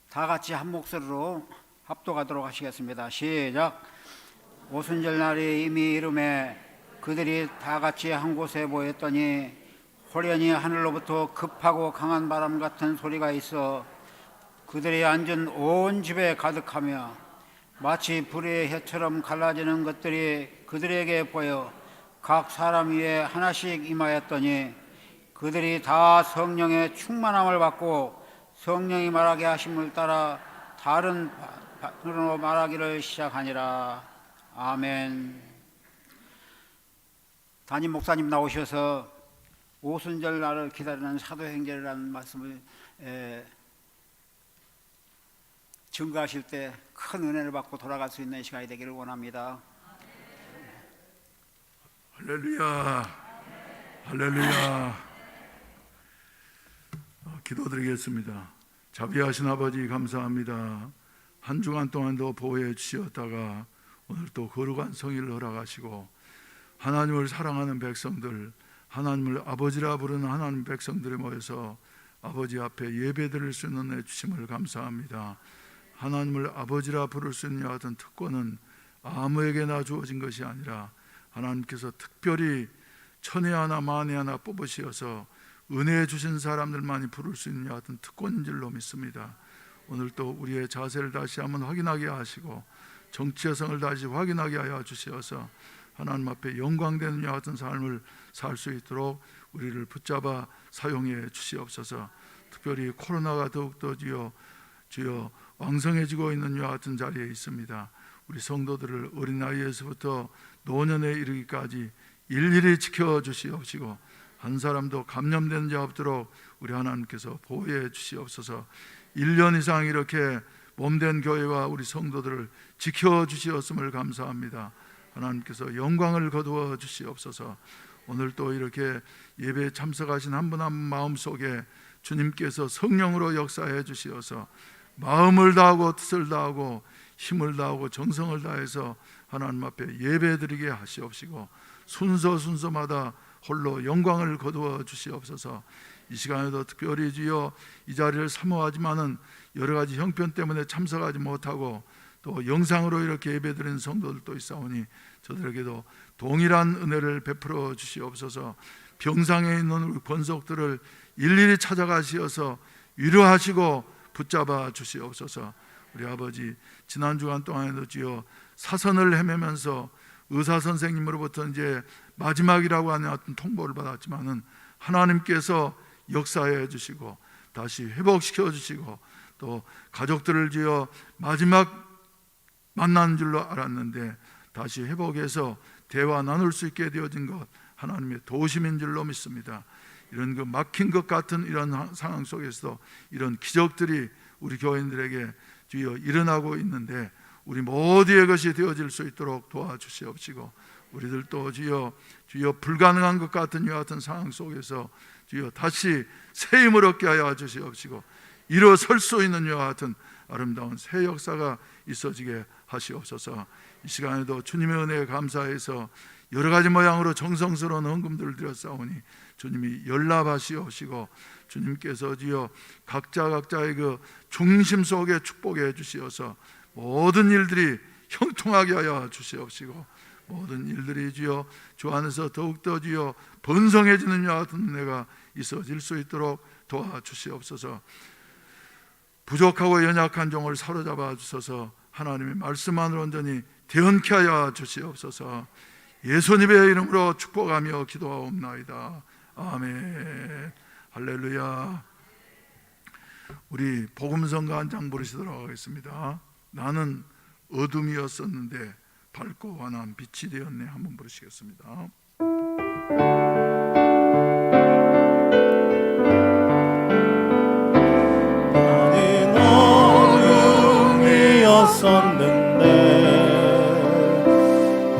다 같이 한 목소리로 합독하도록 하시겠습니다. 시작. 오순절 날이 이미 이름에 그들이 다 같이 한 곳에 모였더니 호련히 하늘로부터 급하고 강한 바람 같은 소리가 있어 그들이 앉은 온 집에 가득하며 마치 불의 혀처럼 갈라지는 것들이 그들에게 보여 각 사람 위에 하나씩 임하였더니 그들이 다 성령의 충만함을 받고 성령이 말하게 하심을 따라 다른 방언으로 말하기를 시작하니라. 아멘. 담임 목사님 나오셔서 오순절 날을 기다리는 사도행전이라는 말씀을 증거하실 때 큰 은혜를 받고 돌아갈 수 있는 시간이 되기를 원합니다. 할렐루야, 할렐루야. 기도드리겠습니다. 자비하신 아버지 감사합니다. 한 주간 동안도 보호해 주시었다가 오늘 또 거룩한 성일을 허락하시고 하나님을 사랑하는 백성들, 하나님을 아버지라 부르는 하나님 백성들이 모여서 아버지 앞에 예배드릴 수 있는 은혜 주심을 감사합니다. 하나님을 아버지라 부를 수 있는 같은 특권은 아무에게나 주어진 것이 아니라 하나님께서 특별히 천에 하나 만에 하나 뽑으시어서 은혜 주신 사람들만이 부를 수 있는 같은 특권인 줄로 믿습니다. 오늘 또 우리의 자세를 다시 한번 확인하게 하시고 정치의 성을 다시 확인하게 하여 주시어서 하나님 앞에 영광되는 것 같은 삶을 살 수 있도록 우리를 붙잡아 사용해 주시옵소서. 특별히 코로나가 더욱더 주여 왕성해지고 있는 것 같은 자리에 있습니다. 우리 성도들을 어린아이에서부터 노년에 이르기까지 일일이 지켜주시옵시고 한 사람도 감염되는 자 없도록 우리 하나님께서 보호해 주시옵소서. 1년 이상 이렇게 몸된 교회와 우리 성도들을 지켜주시었음을 감사합니다. 하나님께서 영광을 거두어 주시옵소서. 오늘 또 이렇게 예배에 참석하신 한 분 한 분 마음속에 주님께서 성령으로 역사해 주시어서 마음을 다하고 뜻을 다하고 힘을 다하고 정성을 다해서 하나님 앞에 예배드리게 하시옵시고 순서마다 홀로 영광을 거두어 주시옵소서. 이 시간에도 특별히 주여 이 자리를 사모하지만은 여러 가지 형편 때문에 참석하지 못하고 또 영상으로 이렇게 예배드리는 성도들도 있사오니 저들에게도 동일한 은혜를 베풀어 주시옵소서. 병상에 있는 우리 권속들을 일일이 찾아가시어서 위로하시고 붙잡아 주시옵소서. 우리 아버지 지난 주간 동안에도 주여 사선을 헤매면서 의사 선생님으로부터 이제 마지막이라고 하는 어떤 통보를 받았지만은 하나님께서 역사해 주시고 다시 회복시켜 주시고 또 가족들을 주여 마지막 만난 줄로 알았는데 다시 회복해서 대화 나눌 수 있게 되어진 것 하나님의 도우심인 줄로 믿습니다. 이런 그 막힌 것 같은 이런 상황 속에서도 이런 기적들이 우리 교인들에게 주여 일어나고 있는데 우리 모두의 것이 되어질 수 있도록 도와주시옵시고 우리들도 주여 불가능한 것 같은 이와 같은 상황 속에서 주여 다시 새 힘을 얻게 하여 주시옵시고 일어설 수 있는 이와 같은 아름다운 새 역사가 있어지게 하시옵소서. 이 시간에도 주님의 은혜에 감사해서 여러 가지 모양으로 정성스러운 헌금들을 드렸사오니 주님이 연락하시옵시고 주님께서 주여 각자의 그 중심 속에 축복해 주시어서 모든 일들이 형통하게 하여 주시옵시고 모든 일들이 주여 주 안에서 더욱더 주여 번성해지는 이와 같은 은혜가 있어질 수 있도록 도와주시옵소서. 부족하고 연약한 종을 사로잡아 주셔서 하나님의 말씀 안으로 온전히 대언케 하여 주시옵소서. 예수님의 이름으로 축복하며 기도하옵나이다. 아멘. 할렐루야. 우리 복음성가 한 장 부르시도록 하겠습니다. 나는 어둠이었었는데 밝고 환한 빛이 되었네. 한번 부르시겠습니다. 나는 어둠이었었는데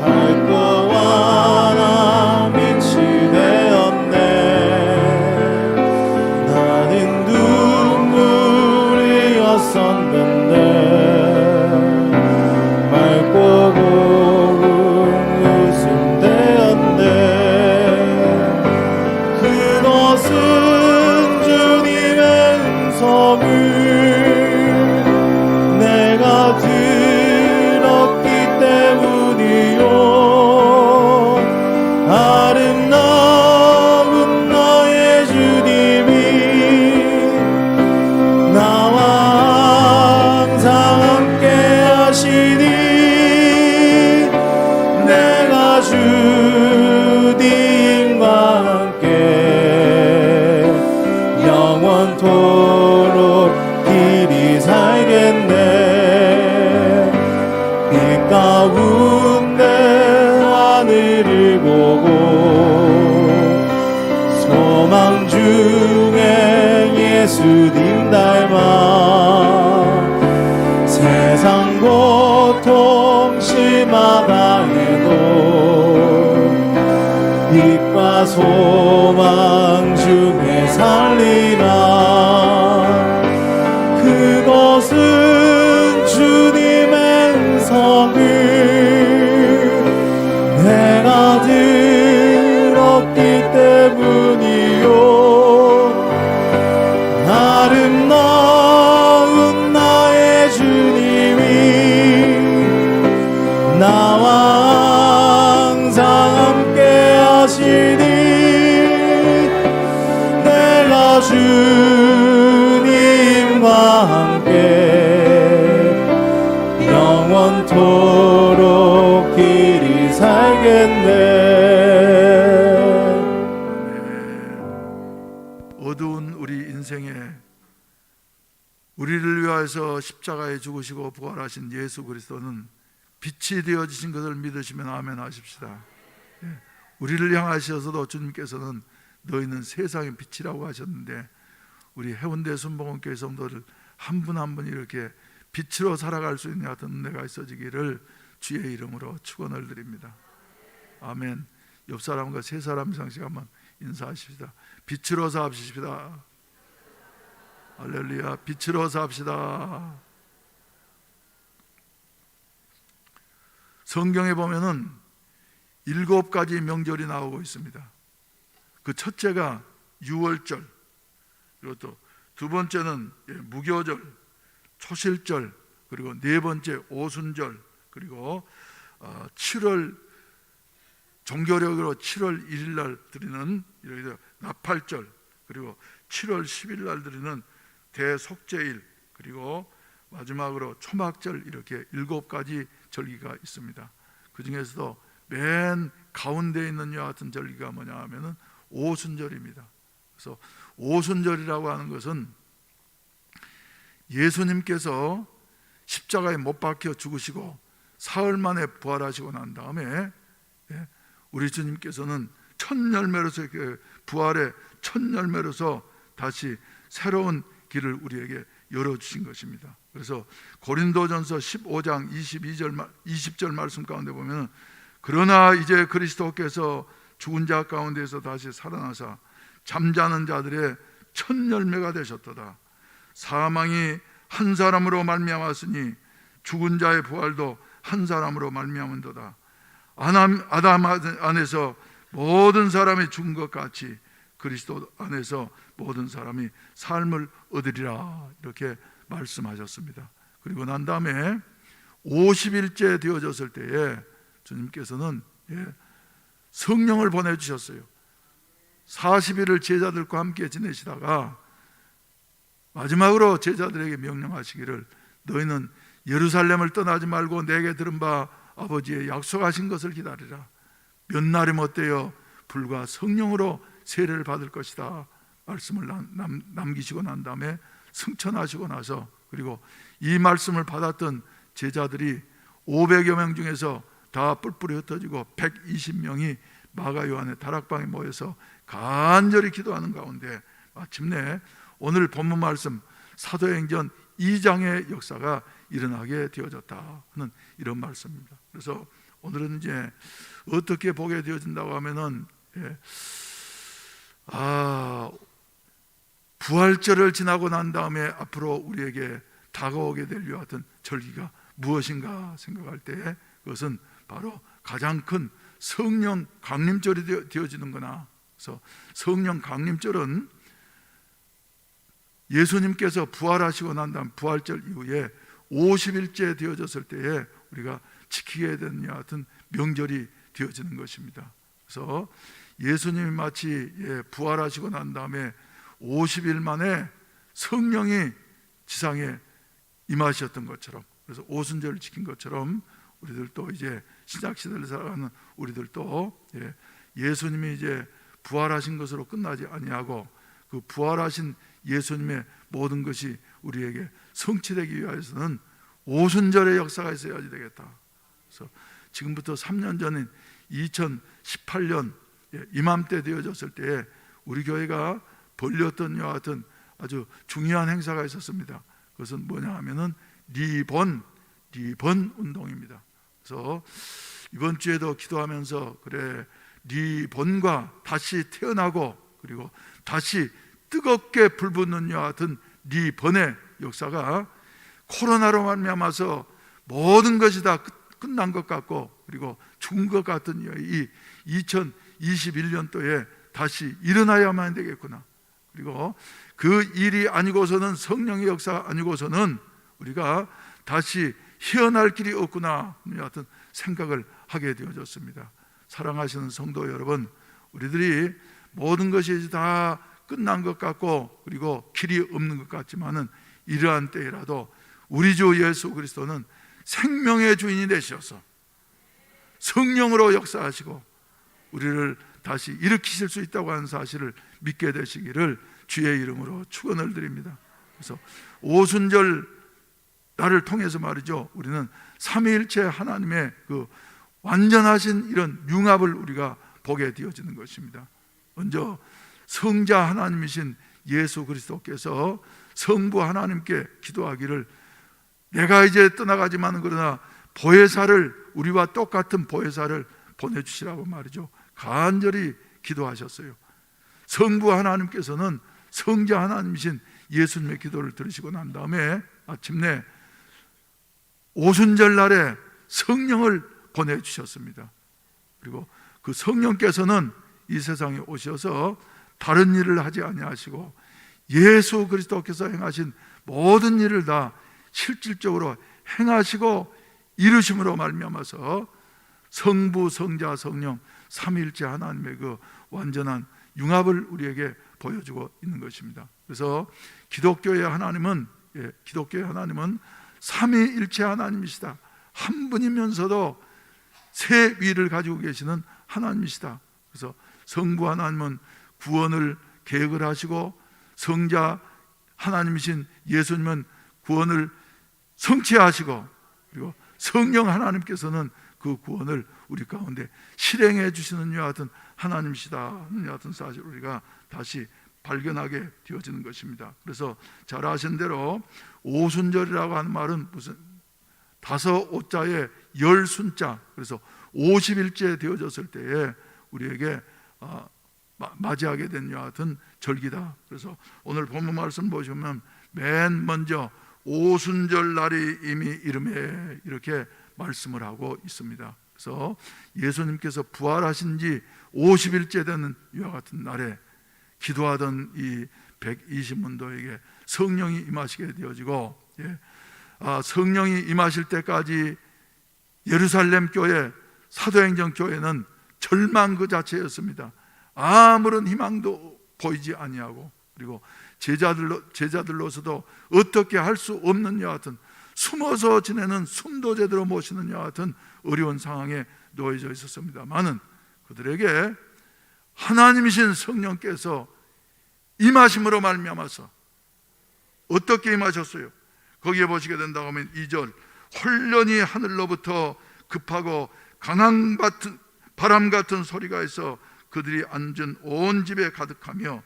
밝고 환한 빛이 되었네. 나는 눈물이었었는데 맑고 고운 웃음 되었네. 그것은 주님의 은총 중에 예수님 닮아 세상 고통 심하다 해도 빛과 소망 중에 살리라. 그것은 주님의 은석을 내가 들었기 때문이요. 아름다운 나의 주님이 나와 항상 함께 하시니 내가 주님과 함께 영원토록 길이 살겠네. 어두운 우리 인생에 우리를 위하여서 십자가에 죽으시고 부활하신 예수 그리스도는 빛이 되어지신 것을 믿으시면 아멘 하십시다. 우리를 향하셔서도 주님께서는 너희는 세상의 빛이라고 하셨는데 우리 해운대 순복음교회 성도들 한 분 한 분 이렇게 빛으로 살아갈 수 있는 하여튼 은혜가 있어지기를 주의 이름으로 축원을 드립니다. 아멘. 옆 사람과 세 사람 이상씩 한번 인사하십시다. 빛으로 삽시다. 할렐루야. 빛으로 삽시다. 성경에 보면은 7가지 명절이 나오고 있습니다. 그 첫째가 유월절, 그리고 또 두 번째는 무교절, 초실절, 그리고 네 번째 오순절, 그리고 7월 종교력으로 7월 1일 날 드리는 나팔절, 그리고 7월 10일 날 드리는 대속죄일, 그리고 마지막으로 초막절, 이렇게 7가지 절기가 있습니다. 그 중에서도 맨 가운데 있는 이와 같은 절기가 뭐냐 하면은 오순절입니다. 그래서 오순절이라고 하는 것은 예수님께서 십자가에 못 박혀 죽으시고 사흘 만에 부활하시고 난 다음에 우리 주님께서는 첫 열매로서 부활의 첫 열매로서 다시 새로운 길을 우리에게 열어주신 것입니다. 그래서 고린도전서 15장 20절 말씀 가운데 보면 그러나 이제 그리스도께서 죽은 자 가운데서 다시 살아나사 잠자는 자들의 첫 열매가 되셨도다. 사망이 한 사람으로 말미암았으니 죽은 자의 부활도 한 사람으로 말미암은도다. 아담 안에서 모든 사람이 죽은 것 같이 그리스도 안에서 모든 사람이 삶을 얻으리라, 이렇게 말씀하셨습니다. 그리고 난 다음에 50일째 되어졌을 때에 주님께서는 성령을 보내주셨어요. 40일을 제자들과 함께 지내시다가 마지막으로 제자들에게 명령하시기를 너희는 예루살렘을 떠나지 말고 내게 들은 바 아버지의 약속하신 것을 기다리라. 몇 날이 못되어 불과 성령으로 세례를 받을 것이다 말씀을 남기시고 난 다음에 승천하시고 나서, 그리고 이 말씀을 받았던 제자들이 500여 명 중에서 다 뿔뿔이 흩어지고 120명이 마가 요한의 다락방에 모여서 간절히 기도하는 가운데 마침내 오늘 본문 말씀 사도행전 2장의 역사가 일어나게 되어졌다 하는 이런 말씀입니다. 그래서 오늘은 이제 어떻게 보게 되어진다고 하면은 부활절을 지나고 난 다음에 앞으로 우리에게 다가오게 될 이와 같은 절기가 무엇인가 생각할 때 그것은 바로 가장 큰 성령 강림절이 되어지는 거나. 그래서 성령 강림절은 예수님께서 부활하시고 난 다음 부활절 이후에 50일째 되어졌을 때에 우리가 지키게 되는 이와 같은 명절이 되어지는 것입니다. 그래서 예수님이 마치 부활하시고 난 다음에 50일 만에 성령이 지상에 임하셨던 것처럼, 그래서 오순절을 지킨 것처럼 우리들도 이제 신약시대를 살아가는 우리들도 예수님이 이제 부활하신 것으로 끝나지 아니하고 그 부활하신 예수님의 모든 것이 우리에게 성취되기 위해서는 오순절의 역사가 있어야지 되겠다. 그래서 지금부터 3년 전인 2018년 이맘때 되어졌을 때에 우리 교회가 벌렸던 이와 같은 아주 중요한 행사가 있었습니다. 그것은 뭐냐 하면은 리본 운동입니다. 그래서 이번 주에도 기도하면서 그래 리본과 다시 태어나고 그리고 다시 뜨겁게 불붙는 이와 같은 리본의 역사가 코로나로 말미암아서 모든 것이 다 끝난 것 같고 그리고 죽은 것 같은 이 2021년도에 다시 일어나야만 되겠구나. 그리고 그 일이 아니고서는 성령의 역사가 아니고서는 우리가 다시 헤어날 길이 없구나 하여튼 생각을 하게 되어졌습니다. 사랑하시는 성도 여러분, 우리들이 모든 것이 다 끝난 것 같고 그리고 길이 없는 것 같지만은 이러한 때라도 우리 주 예수 그리스도는 생명의 주인이 되셔서 성령으로 역사하시고 우리를 다시 일으키실 수 있다고 하는 사실을 믿게 되시기를 주의 이름으로 축원을 드립니다. 그래서 오순절 날을 통해서 말이죠, 우리는 삼위일체 하나님의 그 완전하신 이런 융합을 우리가 보게 되어지는 것입니다. 먼저 성자 하나님이신 예수 그리스도께서 성부 하나님께 기도하기를 내가 이제 떠나가지만 그러나 보혜사를 우리와 똑같은 보혜사를 보내주시라고 말이죠, 간절히 기도하셨어요. 성부 하나님께서는 성자 하나님이신 예수님의 기도를 들으시고 난 다음에 마침내 오순절 날에 성령을 보내주셨습니다. 그리고 그 성령께서는 이 세상에 오셔서 다른 일을 하지 아니하시고 예수 그리스도께서 행하신 모든 일을 다 실질적으로 행하시고 이루심으로 말미암아서 성부, 성자, 성령 삼위일체 하나님의 그 완전한 융합을 우리에게 보여주고 있는 것입니다. 그래서 기독교의 하나님은 삼위일체 하나님이시다. 한 분이면서도 세 위를 가지고 계시는 하나님이시다. 그래서 성부 하나님은 구원을 계획을 하시고 성자 하나님이신 예수님은 구원을 성취하시고 그리고 성령 하나님께서는 그 구원을 우리 가운데 실행해 주시는 이와 같은 하나님이시다 하는 이와 같은 사실을 우리가 다시 발견하게 되어지는 것입니다. 그래서 잘 아신 대로 오순절이라고 하는 말은 무슨 다섯 오자에 열 순자, 그래서 50일째 되어졌을 때에 우리에게 맞이하게 된 이와 같은 절기다. 그래서 오늘 본문 말씀 보시면 맨 먼저 오순절 날이 이미 이름에 이렇게 말씀을 하고 있습니다. 그래서 예수님께서 부활하신 지 50일째 되는 이와 같은 날에 기도하던 이 120문도에게 성령이 임하시게 되어지고 성령이 임하실 때까지 예루살렘 교회, 사도행전 교회는 절망 그 자체였습니다. 아무런 희망도 보이지 아니하고 그리고 제자들로서도 어떻게 할 수 없는 이와 같은 숨어서 지내는 숨도 제대로 못 쉬는 이와 같은 어려운 상황에 놓여져 있었습니다만은 그들에게 하나님이신 성령께서 임하심으로 말미암아서 어떻게 임하셨어요? 거기에 보시게 된다고 하면 2절 홀련히 하늘로부터 급하고 강한 바람 같은 소리가 있어 그들이 앉은 온 집에 가득하며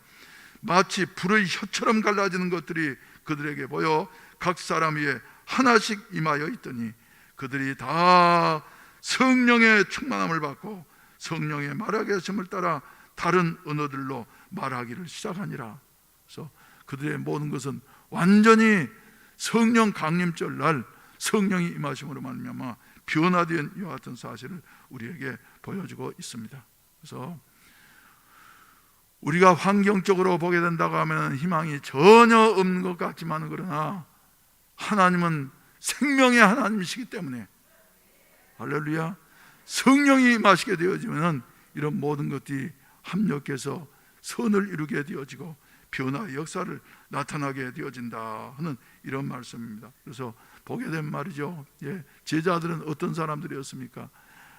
마치 불의 혀처럼 갈라지는 것들이 그들에게 보여 각 사람 위에 하나씩 임하여 있더니 그들이 다 성령의 충만함을 받고 성령의 말하게 하심을 따라 다른 언어들로 말하기를 시작하니라. 그래서 그들의 모든 것은 완전히 성령 강림절 날 성령이 임하심으로 말미암아 변화된 이와 같은 사실을 우리에게 보여주고 있습니다. 그래서 우리가 환경적으로 보게 된다고 하면 희망이 전혀 없는 것 같지만 그러나 하나님은 생명의 하나님이시기 때문에 할렐루야, 성령이 임하시게 되어지면 이런 모든 것들이 합력해서 선을 이루게 되어지고 변화의 역사를 나타나게 되어진다 하는 이런 말씀입니다. 그래서 보게 된 말이죠, 제자들은 어떤 사람들이었습니까?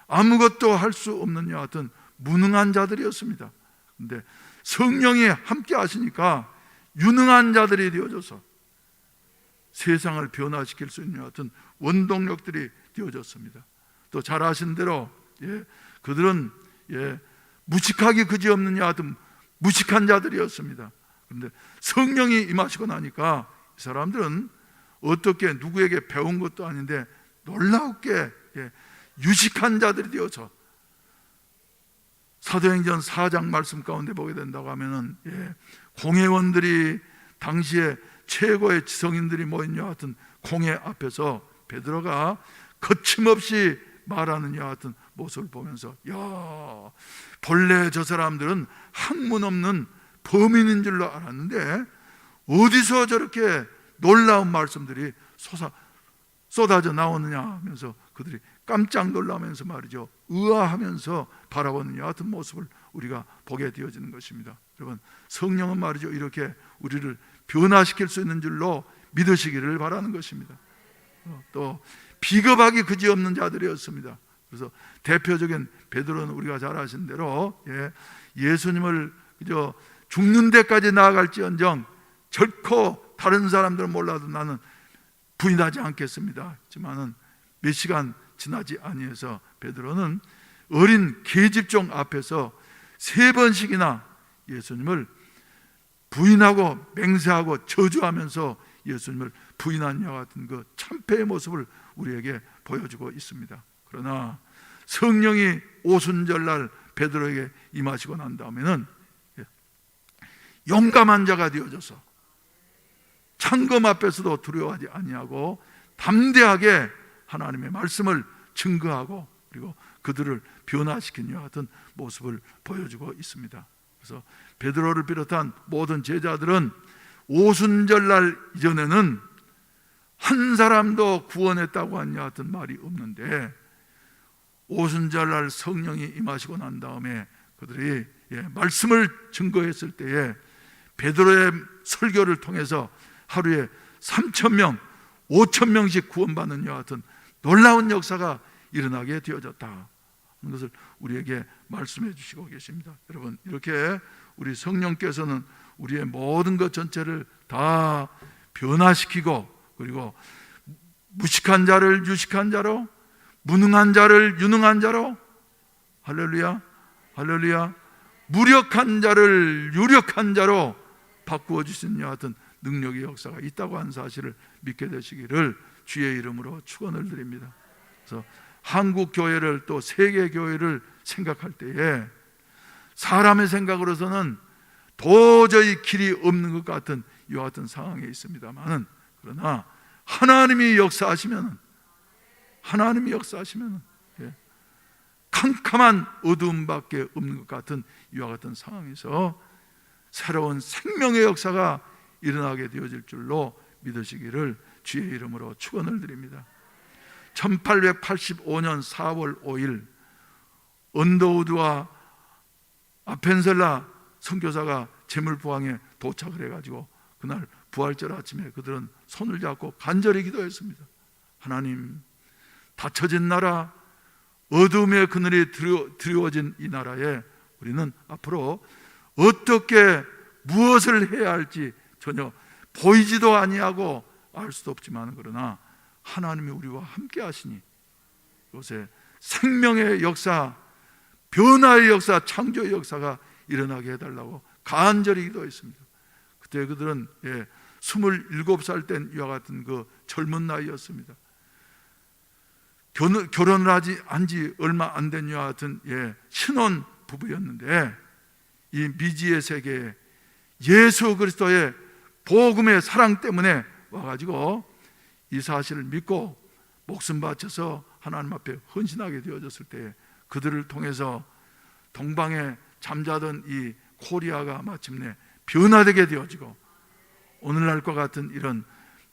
아무것도 할 수 없는 이와 같은 무능한 자들이었습니다. 그런데 성령이 함께 하시니까 유능한 자들이 되어져서 세상을 변화시킬 수 있는 같은 원동력들이 되어졌습니다. 또 잘 아신 대로 그들은 무식하기 그지없는 같은 무식한 자들이었습니다. 그런데 성령이 임하시고 나니까 이 사람들은 어떻게 누구에게 배운 것도 아닌데 놀랍게 유식한 자들이 되어서, 사도행전 4장 말씀 가운데 보게 된다고 하면은 공회원들이 당시에 최고의 지성인들이 모인 여하 같은 공회 앞에서 베드로가 거침없이 말하는 여하 같은 모습을 보면서, 야, 본래 저 사람들은 학문 없는 범인인 줄로 알았는데 어디서 저렇게 놀라운 말씀들이 쏟아져 나오느냐 하면서 그들이 깜짝 놀라면서 말이죠, 의아하면서 바라보는 여하 같은 모습을 우리가 보게 되어지는 것입니다. 여러분, 성령은 말이죠, 이렇게 우리를 변화시킬 수 있는 줄로 믿으시기를 바라는 것입니다. 또 비겁하기 그지없는 자들이었습니다. 그래서 대표적인 베드로는 우리가 잘 아신 대로 예수님을 그저 죽는 데까지 나아갈지언정 결코 다른 사람들은 몰라도 나는 부인하지 않겠습니다 하지만은 몇 시간 지나지 아니해서 베드로는 어린 계집종 앞에서 3번씩이나 예수님을 부인하고 맹세하고 저주하면서 예수님을 부인한 여와 같은 그 참패의 모습을 우리에게 보여주고 있습니다. 그러나 성령이 오순절날 베드로에게 임하시고 난 다음에는 용감한 자가 되어져서 창검 앞에서도 두려워하지 아니하고 담대하게 하나님의 말씀을 증거하고 그리고 그들을 변화시킨 여와 같은 모습을 보여주고 있습니다. 그래서 베드로를 비롯한 모든 제자들은 오순절날 이전에는 한 사람도 구원했다고 한 여와 같은 말이 없는데, 오순절날 성령이 임하시고 난 다음에 그들이 말씀을 증거했을 때에 베드로의 설교를 통해서 하루에 3,000명, 5,000명씩 구원받는 여와 같은 놀라운 역사가 일어나게 되어졌다 하는 것을 우리에게 말씀해 주시고 계십니다. 여러분, 이렇게 우리 성령께서는 우리의 모든 것 전체를 다 변화시키고, 그리고 무식한 자를 유식한 자로, 무능한 자를 유능한 자로, 할렐루야, 할렐루야, 무력한 자를 유력한 자로 바꾸어 주신 여하 같은 능력의 역사가 있다고 하는 사실을 믿게 되시기를 주의 이름으로 축원을 드립니다. 그래서 한국 교회를 또 세계 교회를 생각할 때에 사람의 생각으로서는 도저히 길이 없는 것 같은 이와 같은 상황에 있습니다만은, 그러나 하나님이 역사하시면 캄캄한 어두움밖에 없는 것 같은 이와 같은 상황에서 새로운 생명의 역사가 일어나게 되어질 줄로 믿으시기를 주의 이름으로 축원을 드립니다. 1885년 4월 5일 언더우드와 아펜셀라 선교사가 제물포항에 도착을 해가지고 그날 부활절 아침에 그들은 손을 잡고 간절히 기도했습니다. 하나님, 닫혀진 나라, 어둠의 그늘이 드리워진 이 나라에 우리는 앞으로 어떻게 무엇을 해야 할지 전혀 보이지도 아니하고 알 수도 없지만, 그러나 하나님이 우리와 함께 하시니 이곳에 생명의 역사, 변화의 역사, 창조의 역사가 일어나게 해달라고 간절히 기도했습니다. 그때 그들은 27살 된 이와 같은 그 젊은 나이였습니다. 결혼을 한지 얼마 안 된 이와 같은 신혼 부부였는데, 이 미지의 세계에 예수 그리스도의 복음의 사랑 때문에 와가지고 이 사실을 믿고 목숨 바쳐서 하나님 앞에 헌신하게 되어졌을 때 그들을 통해서 동방에 잠자던 이 코리아가 마침내 변화되게 되어지고 오늘날과 같은 이런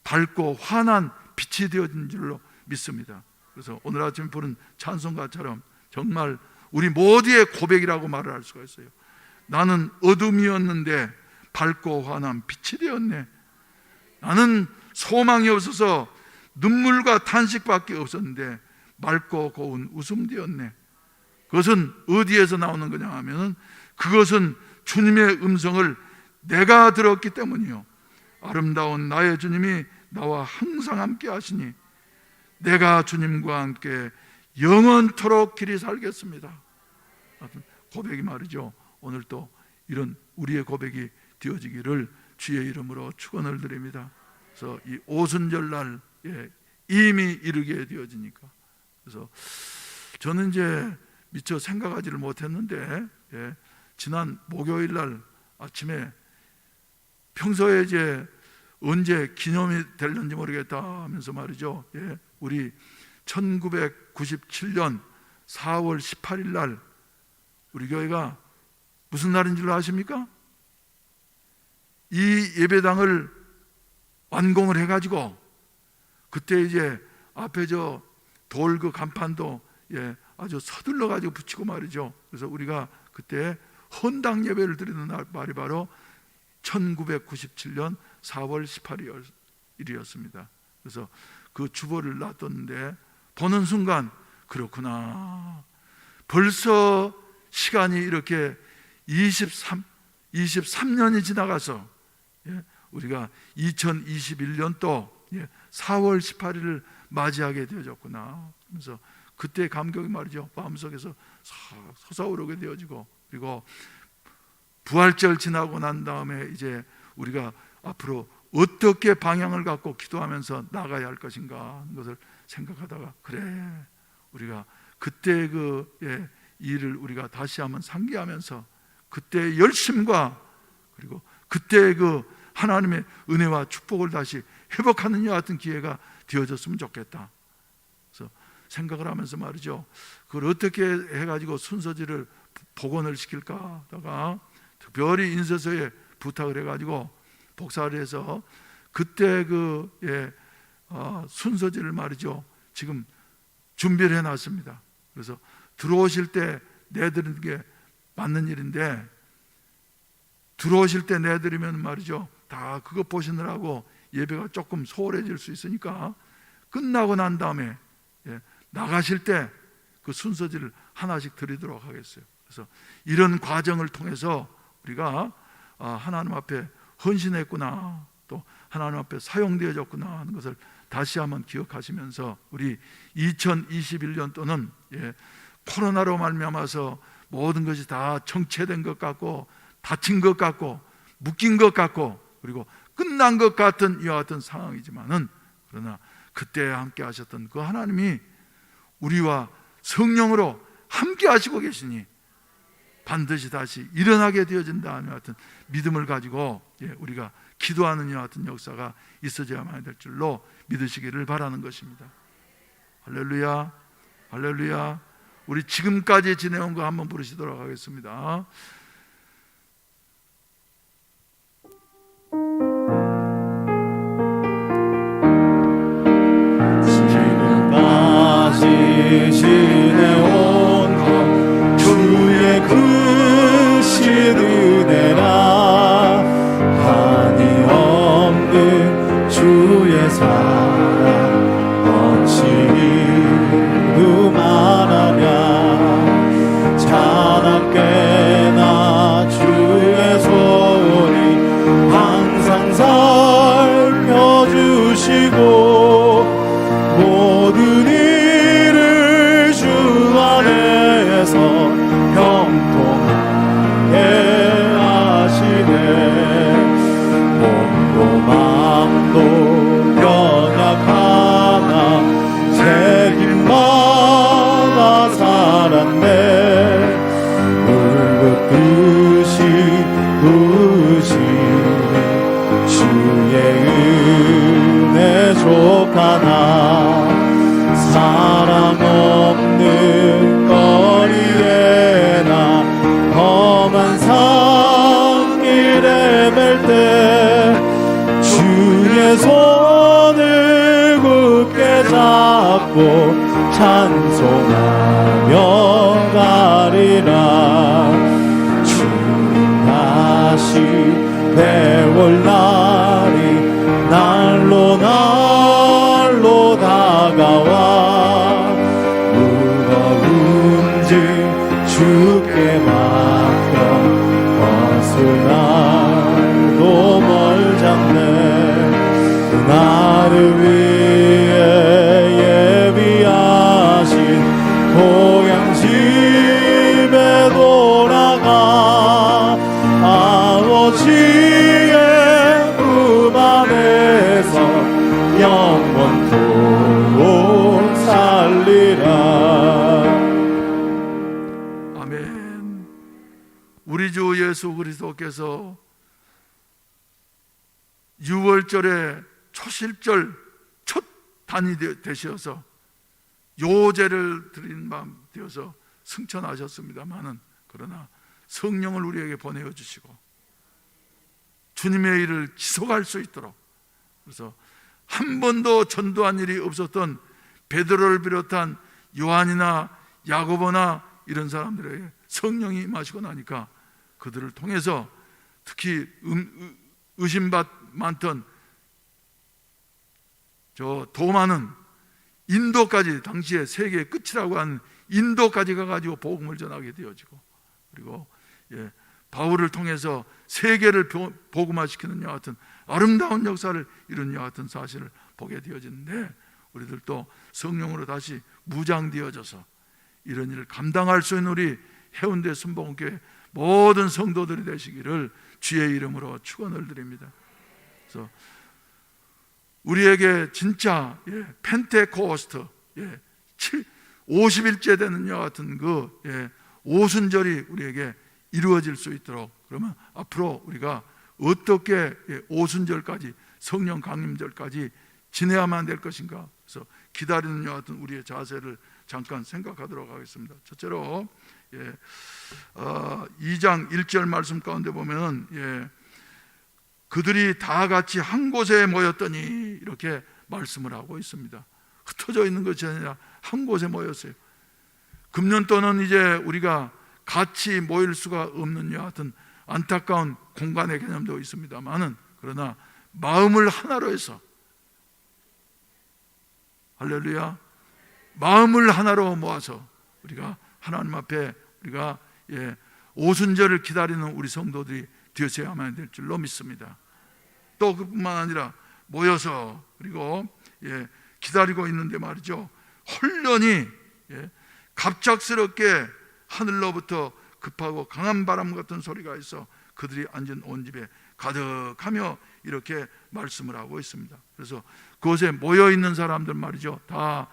밝고 환한 빛이 되어진 줄로 믿습니다. 그래서 오늘 아침 부른 찬송가처럼 정말 우리 모두의 고백이라고 말을 할 수가 있어요. 나는 어둠이었는데 밝고 환한 빛이 되었네. 나는 소망이 없어서 눈물과 탄식밖에 없었는데 맑고 고운 웃음 되었네. 그것은 어디에서 나오는 거냐 하면 그것은 주님의 음성을 내가 들었기 때문이요, 아름다운 나의 주님이 나와 항상 함께 하시니 내가 주님과 함께 영원토록 길이 살겠습니다. 고백이 말이죠. 오늘 또 이런 우리의 고백이 되어지기를 주의 이름으로 축원을 드립니다. 그래서 이 오순절날 이미 이르게 되어지니까, 그래서 저는 이제 미처 생각하지를 못했는데 지난 목요일날 아침에 평소에 이제 언제 기념이 될는지 모르겠다 하면서 말이죠, 우리 1997년 4월 18일 날 우리 교회가 무슨 날인 줄 아십니까? 이 예배당을 완공을 해가지고 그때 이제 앞에 저 돌 그 간판도 아주 서둘러 가지고 붙이고 말이죠. 그래서 우리가 그때 헌당 예배를 드리는 날이 바로 1997년 4월 18일이었습니다. 그래서 그 주보를 놔뒀는데 보는 순간 그렇구나, 벌써 시간이 이렇게 23년이 지나가서 우리가 2021년도 4월 18일을 맞이하게 되어졌구나. 그래서 그때 감격이 말이죠, 마음속에서 솟아오르게 되어지고, 그리고 부활절 지나고 난 다음에 이제 우리가 앞으로 어떻게 방향을 갖고 기도하면서 나가야 할 것인가 하는 것을 생각하다가, 그래, 우리가 그때 그 일을 우리가 다시 한번 상기하면서 그때의 열심과 그리고 그때의 그 하나님의 은혜와 축복을 다시 회복하는 이와 같은 기회가 되어졌으면 좋겠다. 그래서 생각을 하면서 말이죠, 그걸 어떻게 해가지고 순서지를 복원을 시킬까 하다가 특별히 인쇄소에 부탁을 해가지고 복사를 해서 그때 그 순서지를 말이죠 지금 준비를 해놨습니다. 그래서 들어오실 때 내드리는 게 맞는 일인데, 들어오실 때 내드리면 말이죠 다 그거 보시느라고 예배가 조금 소홀해질 수 있으니까 끝나고 난 다음에 나가실 때 그 순서지를 하나씩 드리도록 하겠어요. 그래서 이런 과정을 통해서 우리가 하나님 앞에 헌신했구나, 또 하나님 앞에 사용되어졌구나 하는 것을 다시 한번 기억하시면서, 우리 2021년도는 코로나로 말미암아서 모든 것이 다 정체된 것 같고 닫힌 것 같고 묶인 것 같고 그리고 끝난 것 같은 이와 같은 상황이지만은, 그러나 그때 함께 하셨던 그 하나님이 우리와 성령으로 함께 하시고 계시니 반드시 다시 일어나게 되어진다 하는 같은 믿음을 가지고 우리가 기도하는 이와 같은 역사가 있어져야만 될 줄로 믿으시기를 바라는 것입니다. 할렐루야, 할렐루야. 우리 지금까지 지내온 거 한번 부르시도록 하겠습니다. 지금까지 지내온 것 주의 크신 은혜라, 한이 없는 주의 사랑 어찌 이루 말하랴. 자나깨나 주의 손이 항상 살펴주시고 모든 일을 주 안에서 형통하게 하시네. 몸도 마음도 연약하나 책임받아 살았네. 물붓듯이 부으시네. 주의 은혜 족하나 사랑 없는 거리에 나 험한 산길에 맬 때 주의 손을 굳게 잡고 찬송하며 가리라. 주님 다시 배울 날이 날로 다가와 무거운 짐 주께 맡겨 벗을 날도 멀잖네. 나를 위해 예비하신 고향 집에 돌아가 아버지 그리스도께서 유월절에 초실절 첫 단이 되셔서 요제를 드리는 밤 되어서 승천하셨습니다마는, 그러나 성령을 우리에게 보내어 주시고 주님의 일을 지속할 수 있도록, 그래서 한 번도 전도한 일이 없었던 베드로를 비롯한 요한이나 야고보나 이런 사람들에게 성령이 임하시고 나니까 그들을 통해서 특히 의심받 많던 저 도마는 인도까지, 당시에 세계의 끝이라고 하는 인도까지 가가지고 복음을 전하게 되어지고, 그리고 바울을 통해서 세계를 복음화시키는 여하 같은 아름다운 역사를 이룬 여하 같은 사실을 보게 되어지는데, 우리들도 성령으로 다시 무장되어져서 이런 일을 감당할 수 있는 우리 해운대 순복음교회 모든 성도들이 되시기를 주의 이름으로 축원을 드립니다. 그래서 우리에게 진짜 펜테코스트 50일째 되는 여와 같은 그 오순절이 우리에게 이루어질 수 있도록, 그러면 앞으로 우리가 어떻게 오순절까지, 성령 강림절까지 지내야만 될 것인가, 그래서 기다리는 여와 같은 우리의 자세를 잠깐 생각하도록 하겠습니다. 첫째로 2장 1절 말씀 가운데 보면 그들이 다 같이 한 곳에 모였더니 이렇게 말씀을 하고 있습니다. 흩어져 있는 것이 아니라 한 곳에 모였어요. 금년도는 이제 우리가 같이 모일 수가 없는 여하튼 안타까운 공간의 개념도 있습니다만은, 그러나 마음을 하나로 해서, 할렐루야, 마음을 하나로 모아서 우리가 하나님 앞에 우리가 오순절을 기다리는 우리 성도들이 되어야만 될 줄로 믿습니다. 또 그뿐만 아니라 모여서 그리고 기다리고 있는데 말이죠, 홀련히 갑작스럽게 하늘로부터 급하고 강한 바람 같은 소리가 있어 그들이 앉은 온 집에 가득하며 이렇게 말씀을 하고 있습니다. 그래서 그곳에 모여 있는 사람들 말이죠, 다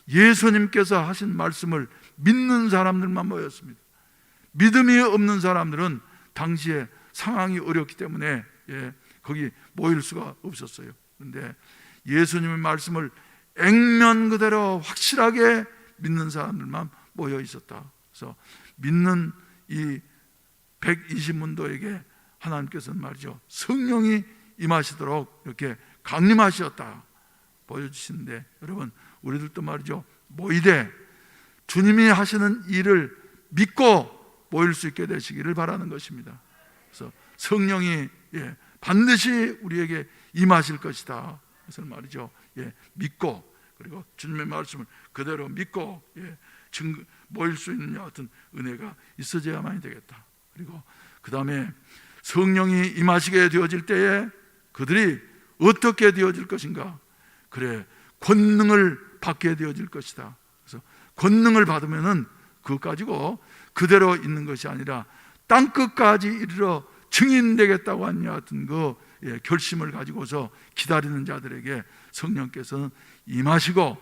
예수님께서 하신 말씀을 믿는 사람들만 모였습니다. 믿음이 없는 사람들은 당시에 상황이 어렵기 때문에 거기 모일 수가 없었어요. 그런데 예수님의 말씀을 액면 그대로 확실하게 믿는 사람들만 모여 있었다. 그래서 믿는 이 120문도에게 하나님께서는 말이죠, 성령이 임하시도록 이렇게 강림하셨다 보여주시는데, 여러분 우리들도 말이죠, 모이되 주님이 하시는 일을 믿고 모일 수 있게 되시기를 바라는 것입니다. 그래서 성령이 반드시 우리에게 임하실 것이다. 그래서 말이죠, 믿고, 그리고 주님의 말씀을 그대로 믿고 모일 수 있는 여하튼 은혜가 있어져야만 되겠다. 그리고 그 다음에 성령이 임하시게 되어질 때에 그들이 어떻게 되어질 것인가? 그래, 권능을 받게 되어질 것이다. 그래서 권능을 받으면은 그것 가지고 그대로 있는 것이 아니라 땅끝까지 이르러 증인되겠다고 하는 여하튼 그 결심을 가지고서 기다리는 자들에게 성령께서는 임하시고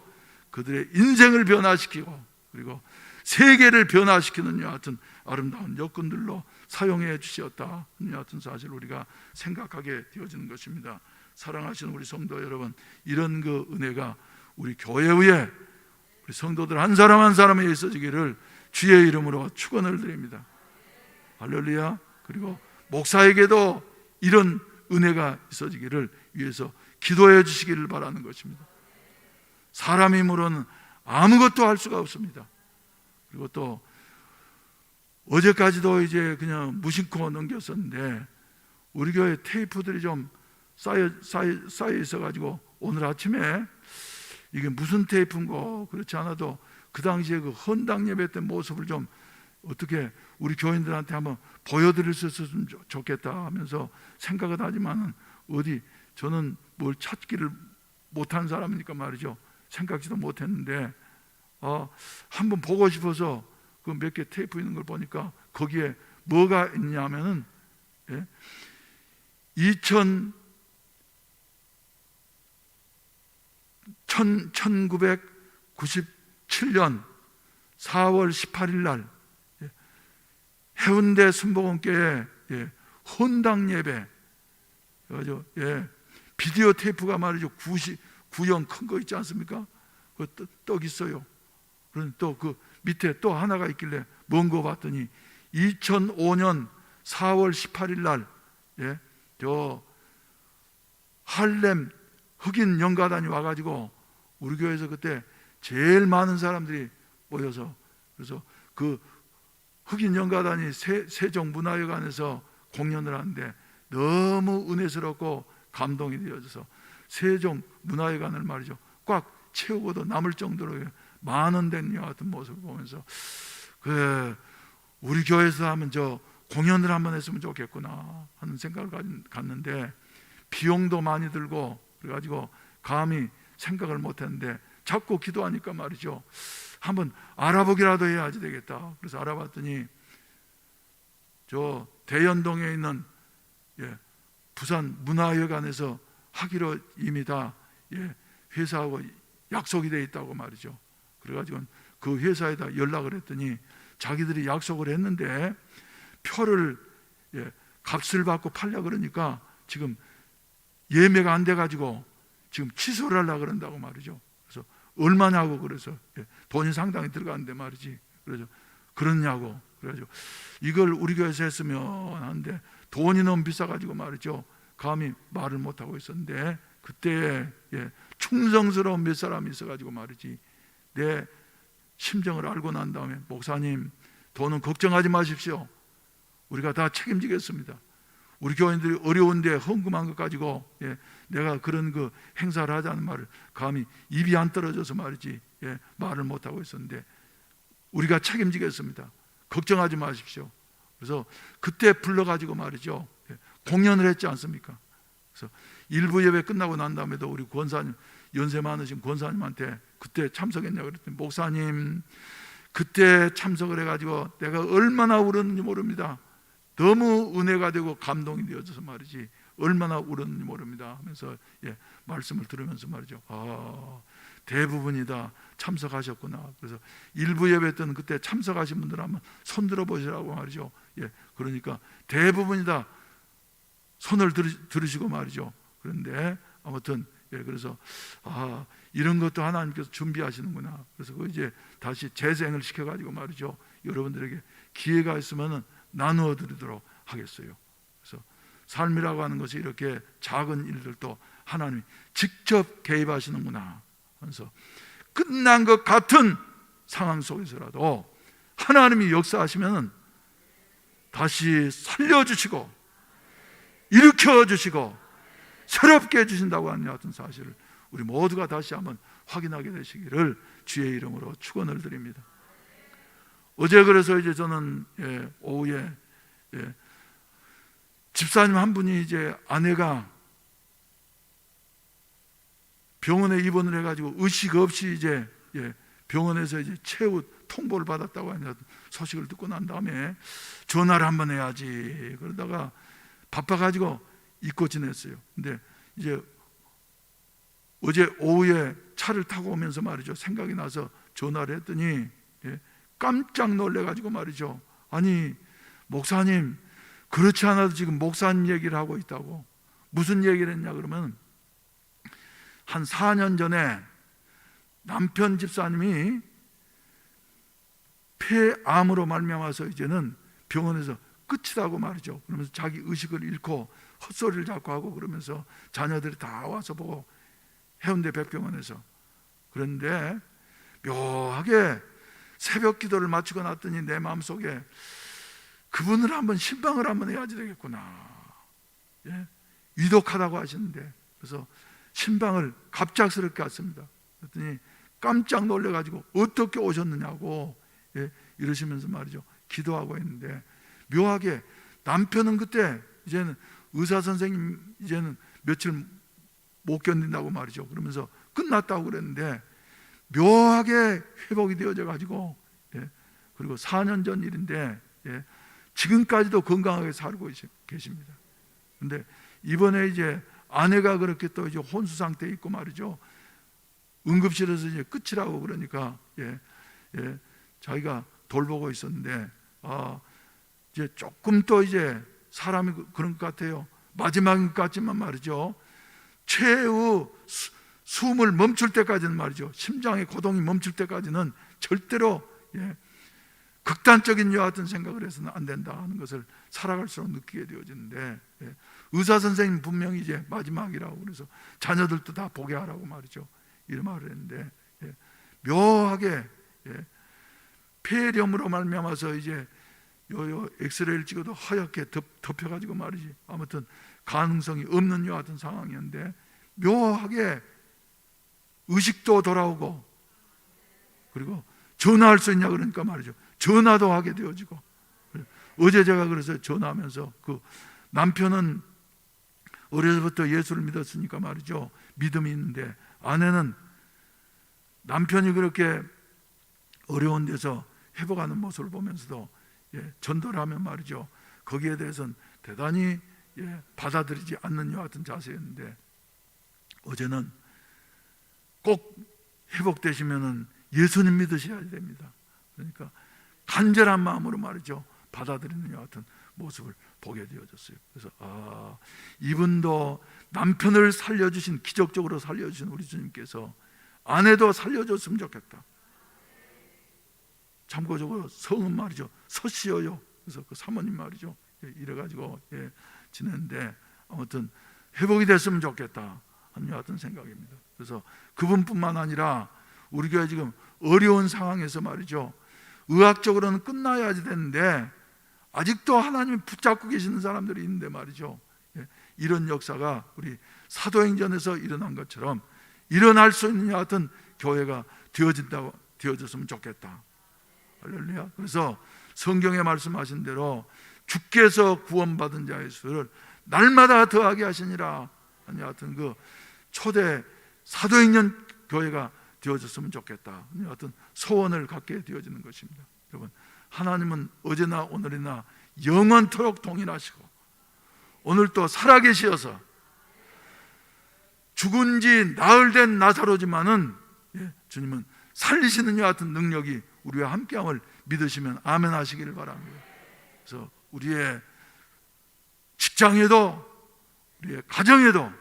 그들의 인생을 변화시키고 그리고 세계를 변화시키는 여하튼 아름다운 여건들로 사용해 주셨다 하는 여하튼 사실 우리가 생각하게 되어지는 것입니다. 사랑하시는 우리 성도 여러분, 이런 그 은혜가 우리 교회 위에 우리 성도들 한 사람 한 사람에 있어지기를 주의 이름으로 축원을 드립니다. 할렐루야. 그리고 목사에게도 이런 은혜가 있어지기를 위해서 기도해 주시기를 바라는 것입니다. 사람 힘으로는 아무것도 할 수가 없습니다. 그리고 또 어제까지도 이제 그냥 무심코 넘겼었는데 우리 교회 테이프들이 좀 쌓여 있어가지고 오늘 아침에 이게 무슨 테이프인고, 그렇지 않아도 그 당시에 그 헌당 예배 때 모습을 좀 어떻게 우리 교인들한테 한번 보여드릴 수 있었으면 좋겠다 하면서 생각은 하지만은 어디 저는 뭘 찾기를 못한 사람이니까 말이죠, 생각지도 못했는데 한번 보고 싶어서 그 몇 개 테이프 있는 걸 보니까 거기에 뭐가 있냐면은 1997년 4월 18일 날 해운대 순복음교회 헌당 예배, 그죠? 비디오 테이프가 말이죠. 구형 큰 거 있지 않습니까? 그 떡 있어요. 그런데 또 그 밑에 또 하나가 있길래 뭔 거 봤더니 2005년 4월 18일 날 저 할렘 흑인 연가단이 와가지고 우리 교회에서 그때 제일 많은 사람들이 모여서, 그래서 그 흑인 연가단이 세종문화회관에서 공연을 하는데 너무 은혜스럽고 감동이 되어져서 세종문화회관을 말이죠 꽉 채우고도 남을 정도로 만원 된 여 같은 모습을 보면서 우리 교회에서 하면 저 공연을 한번 했으면 좋겠구나 하는 생각을 갖는데 비용도 많이 들고 그래가지고 감히 생각을 못했는데 자꾸 기도하니까 말이죠 한번 알아보기라도 해야지 되겠다. 그래서 알아봤더니 저 대연동에 있는 부산 문화회관에서 하기로 이미 다 회사하고 약속이 돼 있다고 말이죠. 그래가지고 그 회사에다 연락을 했더니 자기들이 약속을 했는데 표를 값을 받고 팔려 그러니까 지금 예매가 안 돼가지고 지금 취소를 하려고 그런다고 말이죠. 그래서 얼마냐고 그래서 돈이 상당히 들어가는데 말이지. 그래서 그러냐고 그래가지고 이걸 우리 교회에서 했으면 하는데 돈이 너무 비싸가지고 말이죠. 감히 말을 못하고 있었는데 그때 충성스러운 몇 사람이 있어가지고 말이지 내 심정을 알고 난 다음에 목사님 돈은 걱정하지 마십시오. 우리가 다 책임지겠습니다. 우리 교인들이 어려운데 헌금한 것 가지고 내가 그런 그 행사를 하자는 말을 감히 입이 안 떨어져서 말이지 말을 못하고 있었는데 우리가 책임지겠습니다. 걱정하지 마십시오. 그래서 그때 불러가지고 말이죠 공연을 했지 않습니까? 그래서 일부 예배 끝나고 난 다음에도 우리 권사님 연세 많으신 권사님한테 그때 참석했냐고 그랬더니 목사님 그때 참석을 해가지고 내가 얼마나 울었는지 모릅니다. 너무 은혜가 되고 감동이 되어져서 말이지 얼마나 울었는지 모릅니다 하면서 말씀을 들으면서 말이죠 대부분이 다 참석하셨구나. 그래서 일부 예배 때는 그때 참석하신 분들 한번 손 들어보시라고 말이죠. 그러니까 대부분이 다 손을 들으시고 말이죠. 그런데 아무튼 그래서 이런 것도 하나님께서 준비하시는구나. 그래서 그 이제 다시 재생을 시켜가지고 말이죠 여러분들에게 기회가 있으면은 나누어 드리도록 하겠어요. 그래서 삶이라고 하는 것이 이렇게 작은 일들도 하나님이 직접 개입하시는구나 하면서 끝난 것 같은 상황 속에서라도 하나님이 역사하시면 다시 살려주시고 일으켜주시고 새롭게 해주신다고 하는 같은 사실을 우리 모두가 다시 한번 확인하게 되시기를 주의 이름으로 축원을 드립니다. 어제 그래서 이제 저는 오후에 집사님 한 분이 이제 아내가 병원에 입원을 해가지고 의식 없이 이제 병원에서 이제 최후 통보를 받았다고 하는 소식을 듣고 난 다음에 전화를 한번 해야지 그러다가 바빠가지고 잊고 지냈어요. 근데 이제 어제 오후에 차를 타고 오면서 말이죠 생각이 나서 전화를 했더니 깜짝 놀래가지고 말이죠 아니 목사님 그렇지 않아도 지금 목사님 얘기를 하고 있다고. 무슨 얘기를 했냐 그러면 한 4년 전에 남편 집사님이 폐암으로 말미암아서 이제는 병원에서 끝이라고 말이죠. 그러면서 자기 의식을 잃고 헛소리를 자꾸 하고 그러면서 자녀들이 다 와서 보고 해운대 백병원에서 그런데 묘하게 새벽 기도를 마치고 났더니 내 마음속에 그분을 한번 신방을 한번 해야지 되겠구나. 위독하다고 하시는데 그래서 신방을 갑작스럽게 왔습니다. 그랬더니 깜짝 놀래가지고 어떻게 오셨느냐고 이러시면서 말이죠 기도하고 있는데 묘하게 남편은 그때 이제는 의사 선생님 이제는 며칠 못 견딘다고 말이죠 그러면서 끝났다고 그랬는데 묘하게 회복이 되어져 가지고 그리고 4년 전 일인데 지금까지도 건강하게 살고 계십니다. 그런데 이번에 이제 아내가 그렇게 또 이제 혼수 상태에 있고 말이죠 응급실에서 이제 끝이라고 그러니까 자기가 돌보고 있었는데 이제 조금 또 이제 사람이 그런 것 같아요. 마지막인 것 같지만 말이죠, 최후 숨을 멈출 때까지는 말이죠, 심장의 고동이 멈출 때까지는 절대로 극단적인 여하 같은 생각을 해서는 안 된다 하는 것을 살아갈수록 느끼게 되어지는데, 의사 선생님 분명히 이제 마지막이라고 그래서 자녀들도 다 보게 하라고 말이죠, 이런 말을 했는데, 묘하게 폐렴으로 말미암아서 이제 요 엑스레이를 찍어도 하얗게 덮여가지고 말이지, 아무튼 가능성이 없는 여하 같은 상황이었는데 묘하게 의식도 돌아오고, 그리고 전화할 수 있냐 그러니까 말이죠, 전화도 하게 되어지고. 어제 제가 그래서 전화하면서 그 남편은 어려서부터 예수를 믿었으니까 말이죠, 믿음이 있는데, 아내는 남편이 그렇게 어려운 데서 회복하는 모습을 보면서도 전도를 하면 말이죠, 거기에 대해서는 대단히 받아들이지 않는 여 같은 자세였는데, 어제는 꼭 회복되시면은 예수님 믿으셔야 됩니다. 그러니까 간절한 마음으로 말이죠, 받아들이는 여 같은 모습을 보게 되어졌어요. 그래서 이분도 남편을 살려주신, 기적적으로 살려주신 우리 주님께서 아내도 살려줬으면 좋겠다. 참고적으로 성은 말이죠, 서씨어요. 그래서 그 사모님 말이죠, 이래가지고 지냈는데, 아무튼 회복이 됐으면 좋겠다 하는 같은 생각입니다. 그래서 그분뿐만 아니라 우리 교회 지금 어려운 상황에서 말이죠, 의학적으로는 끝나야지 되는데 아직도 하나님이 붙잡고 계시는 사람들이 있는데 말이죠, 이런 역사가 우리 사도행전에서 일어난 것처럼 일어날 수 있는 같은 교회가 되어졌으면 좋겠다. 할렐루야. 그래서 성경에 말씀하신 대로 주께서 구원받은 자의 수를 날마다 더하게 하시니라 하는 같은 그 초대 사도행전 교회가 되어졌으면 좋겠다 하는 같은 소원을 갖게 되어지는 것입니다. 여러분, 하나님은 어제나 오늘이나 영원토록 동일하시고 오늘 또 살아계시어서 죽은 지 나흘 된 나사로지만은 주님은 살리시는 여 같은 능력이 우리와 함께함을 믿으시면 아멘 하시기를 바랍니다. 그래서 우리의 직장에도, 우리의 가정에도,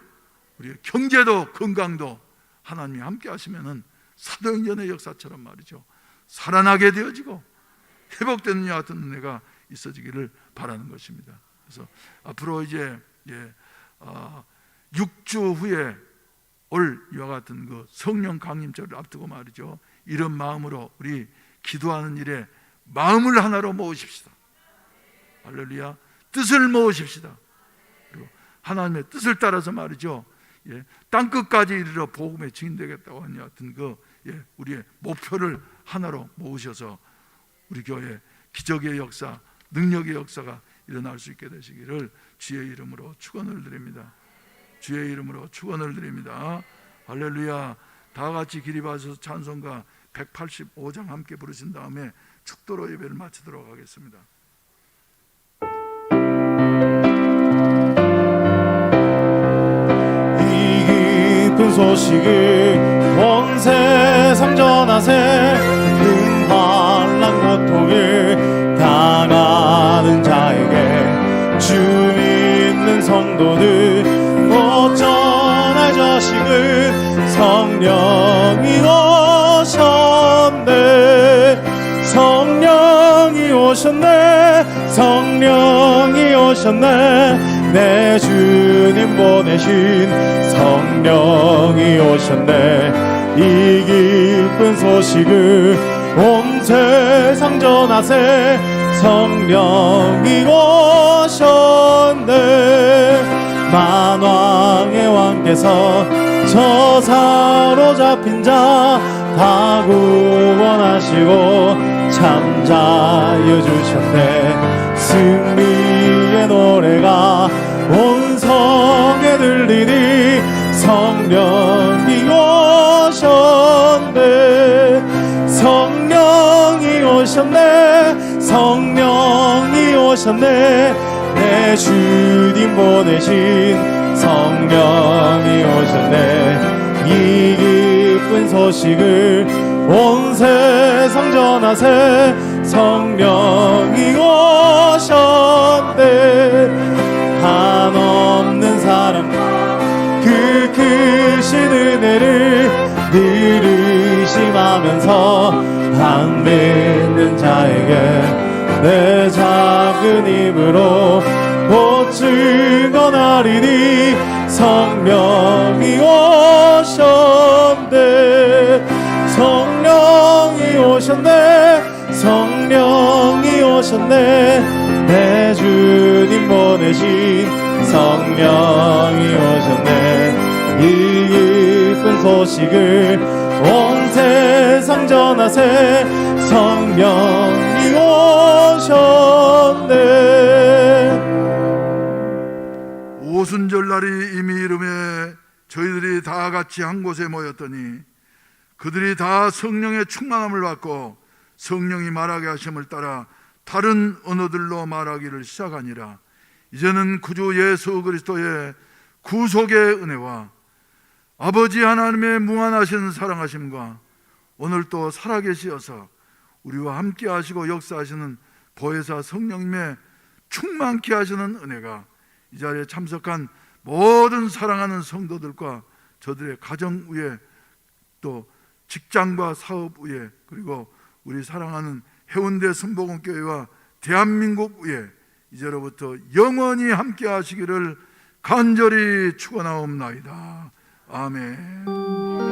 우리의 경제도, 건강도 하나님이 함께 하시면은 사도행전의 역사처럼 말이죠, 살아나게 되어지고 회복되는 여 같은 은혜가 있어지기를 바라는 것입니다. 그래서 앞으로 이제 6주 후에 올 이와 같은 그 성령 강림절을 앞두고 말이죠, 이런 마음으로 우리 기도하는 일에 마음을 하나로 모으십시다. 할렐루야. 뜻을 모으십시다. 그리고 하나님의 뜻을 따라서 말이죠, 땅끝까지 이르러 복음의 증인되겠다고 하는 같은 그 우리의 목표를 하나로 모으셔서 우리 교회 기적의 역사, 능력의 역사가 일어날 수 있게 되시기를 주의 이름으로 축원을 드립니다. 주의 이름으로 축원을 드립니다. 할렐루야. 다 같이 기립하셔서 찬송가 185장 함께 부르신 다음에 축도로 예배를 마치도록 하겠습니다. 이 깊은 소식을 온 세상 전하세. 환난 고통을 당하는 자에게 주 믿는 성도들 못 전할 자식을 성령이 오셨네. 성령이 오셨네. 성령이 오셨네. 내 주님 보내신 성령이 오셨네. 이 기쁜 소식을 온 세상 전하세. 성령이 오셨네. 만왕의 왕께서 저 사로잡힌 자 다 구원하시고 잠자여 주셨네. 승리의 노래가 온 성에 들리니 성령이 오셨네. 성령이 오셨네. 성령이 오셨네. 내 주님 보내신 성령이 오셨네. 이 기쁜 소식을 온 세상 전하세. 성령이 오셨네. 주신 은혜를 늘 의심하면서 안 믿는 자에게 내 작은 힘으로 곧 증언하리니 성령이 오셨네 성령이 오셨네 성령이 오셨네 내 주님 보내신 성령이 오셨네 이 기쁜 소식을 온 세상 전하세 성령이 오셨네 오순절날이 이미 이름에 저희들이 다 같이 한 곳에 모였더니 그들이 다 성령의 충만함을 받고 성령이 말하게 하심을 따라 다른 언어들로 말하기를 시작하니라. 이제는 구주 예수 그리스도의 구속의 은혜와 아버지 하나님의 무한하신 사랑하심과 오늘 또 살아계시어서 우리와 함께 하시고 역사하시는 보혜사 성령님의 충만케 하시는 은혜가 이 자리에 참석한 모든 사랑하는 성도들과 저들의 가정 위에 또 직장과 사업 위에 그리고 우리 사랑하는 해운대 순복음교회와 대한민국 위에 이제로부터 영원히 함께 하시기를 간절히 축원하옵나이다. 아멘.